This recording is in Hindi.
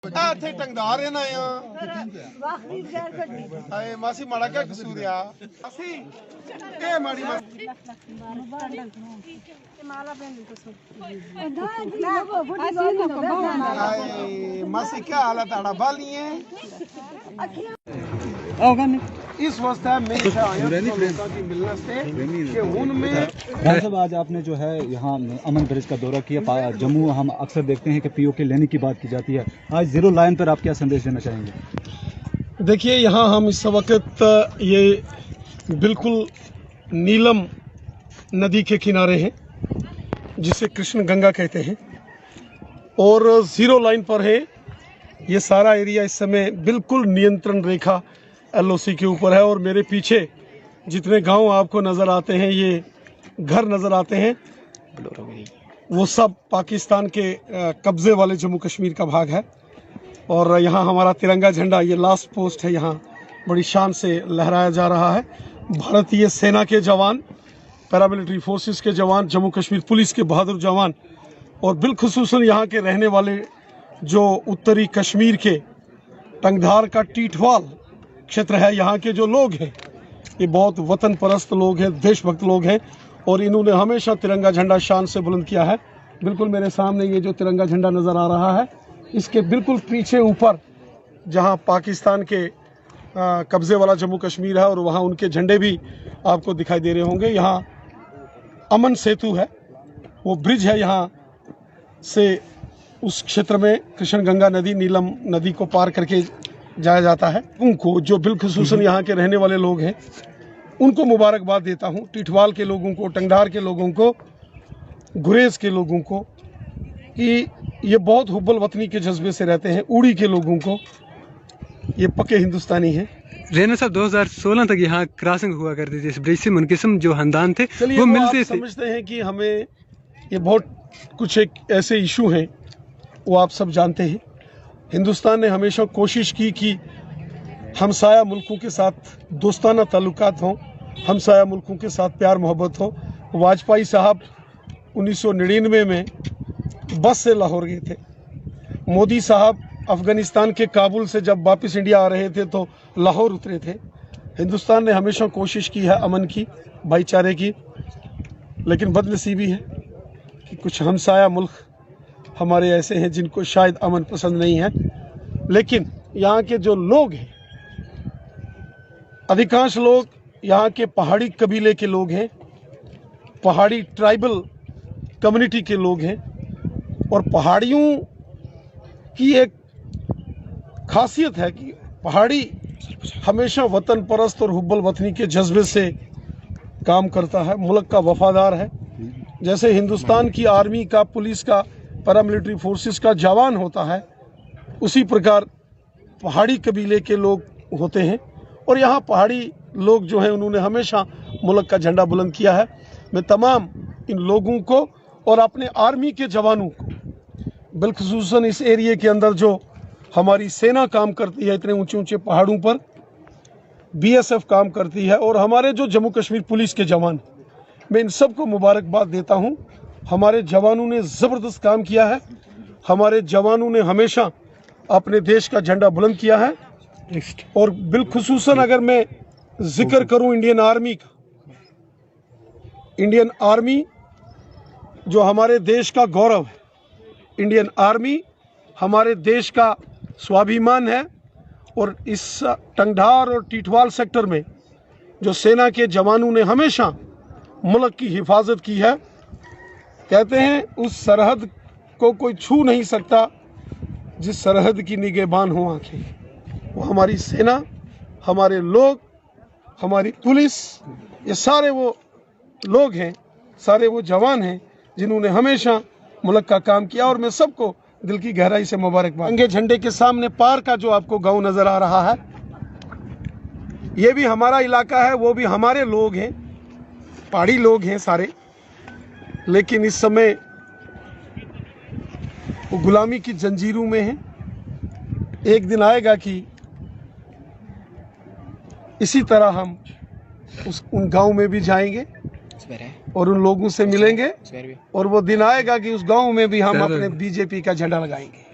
ਇੱਥੇ ਟੰਗਦਾਰ ਇਹਨਾਂ ਆ ਆਏ ਮਾਸੀ ਮਾੜਾ ਕਿਆ ਕਸੂਰ ਆ ਅਸੀਂ ਇਹ ਮਾੜੀ ਮਾਸੀ ਆਏ ਮਾਸੀ क्या हाल है ताड़ा बाल नहीं है इस वक्त मैं मिलने से कि उनमें साहब आज आपने जो है यहाँ अमन ब्रिज का दौरा किया जम्मू। हम अक्सर देखते हैं कि पीओके लेने की बात की जाती है, आज जीरो लाइन पर आप क्या संदेश देना चाहेंगे? देखिए यहाँ हम इस वक्त ये बिल्कुल नीलम नदी के किनारे हैं जिसे कृष्ण गंगा कहते हैं और जीरो लाइन पर है। ये सारा एरिया इस समय बिल्कुल नियंत्रण रेखा LOC के ऊपर है और मेरे पीछे जितने गांव आपको नज़र आते हैं, ये घर नज़र आते हैं, वो सब पाकिस्तान के कब्ज़े वाले जम्मू कश्मीर का भाग है। और यहाँ हमारा तिरंगा झंडा ये लास्ट पोस्ट है, यहाँ बड़ी शान से लहराया जा रहा है। भारतीय सेना के जवान, पैरामिलिट्री फोर्सेस के जवान, जम्मू कश्मीर पुलिस के बहादुर जवान और बिलखुसूसन यहाँ के रहने वाले जो उत्तरी कश्मीर के टंगधार का टीठवाल क्षेत्र है, यहाँ के जो लोग हैं ये बहुत वतन परस्त लोग हैं, देशभक्त लोग हैं और इन्होंने हमेशा तिरंगा झंडा शान से बुलंद किया है। बिल्कुल मेरे सामने ये जो तिरंगा झंडा नज़र आ रहा है, इसके बिल्कुल पीछे ऊपर जहाँ पाकिस्तान के कब्ज़े वाला जम्मू कश्मीर है और वहाँ उनके झंडे भी आपको दिखाई दे रहे होंगे। यहाँ अमन सेतु है, वो ब्रिज है, यहाँ से उस क्षेत्र में कृष्ण गंगा नदी, नीलम नदी को पार करके जाया जाता है। उनको जो बिलखुसूसन यहाँ के रहने वाले लोग हैं उनको मुबारकबाद देता हूँ। टिठवाल के लोगों को, टंगधार के लोगों को, गुरेज के लोगों को, कि ये बहुत हुब्बल वतनी के जज्बे से रहते हैं। उड़ी के लोगों को, ये पक्के हिंदुस्तानी हैं। रेना साहब 2016 तक यहाँ क्रॉसिंग हुआ करती थी इस ब्रिज से, मुनकिस्म जो खानदान थे वो मिलते थे। समझते हैं कि हमें ये बहुत कुछ एक ऐसे इशू हैं, वो आप सब जानते हैं। हिंदुस्तान ने हमेशा कोशिश की कि हमसाया मुल्कों के साथ दोस्ताना ताल्लुकात हों, हमसाया मुल्कों के साथ प्यार मोहब्बत हो। वाजपेयी साहब 1999 में बस से लाहौर गए थे। मोदी साहब अफ़गानिस्तान के काबुल से जब वापस इंडिया आ रहे थे तो लाहौर उतरे थे। हिंदुस्तान ने हमेशा कोशिश की है अमन की, भाईचारे की, लेकिन बदनसीबी है कि कुछ हमसाया मुल्क हमारे ऐसे हैं जिनको शायद अमन पसंद नहीं है। लेकिन यहाँ के जो लोग हैं, अधिकांश लोग यहाँ के पहाड़ी कबीले के लोग हैं, पहाड़ी ट्राइबल कम्युनिटी के लोग हैं और पहाड़ियों की एक खासियत है कि पहाड़ी हमेशा वतन परस्त और हुब्बल वतनी के जज्बे से काम करता है, मुल्क का वफादार है। जैसे हिंदुस्तान की आर्मी का, पुलिस का, पैरामिलिट्री फोर्सेस का जवान होता है, उसी प्रकार पहाड़ी कबीले के लोग होते हैं और यहाँ पहाड़ी लोग जो हैं उन्होंने हमेशा मुल्क का झंडा बुलंद किया है। मैं तमाम इन लोगों को और अपने आर्मी के जवानों को, बिलखुसूसन इस एरिए के अंदर जो हमारी सेना काम करती है इतने ऊंचे ऊंचे पहाड़ों पर, BSF काम करती है और हमारे जो जम्मू कश्मीर पुलिस के जवान, मैं इन सबको मुबारकबाद देता हूँ। हमारे जवानों ने ज़बरदस्त काम किया है। हमारे जवानों ने हमेशा अपने देश का झंडा बुलंद किया है और बिलखुसूसन अगर मैं जिक्र करूं इंडियन आर्मी का, इंडियन आर्मी जो हमारे देश का गौरव है, इंडियन आर्मी हमारे देश का स्वाभिमान है और इस टंगधार और टीठवाल सेक्टर में जो सेना के जवानों ने हमेशा मुल्क की हिफाजत की है। कहते हैं उस सरहद को कोई छू नहीं सकता जिस सरहद की निगहबान हो आंखें। वो हमारी सेना, हमारे लोग, हमारी पुलिस, ये सारे वो लोग हैं, सारे वो जवान हैं जिन्होंने हमेशा मुल्क का काम किया और मैं सबको दिल की गहराई से मुबारकबाद। तिरंगे झंडे के सामने पार का जो आपको गांव नज़र आ रहा है, ये भी हमारा इलाका है, वो भी हमारे लोग हैं, पहाड़ी लोग हैं सारे। लेकिन इस समय वो गुलामी की जंजीरों में हैं। एक दिन आएगा कि इसी तरह हम उन गांव में भी जाएंगे और उन लोगों से मिलेंगे और वो दिन आएगा कि उस गांव में भी हम अपने बीजेपी का झंडा लगाएंगे।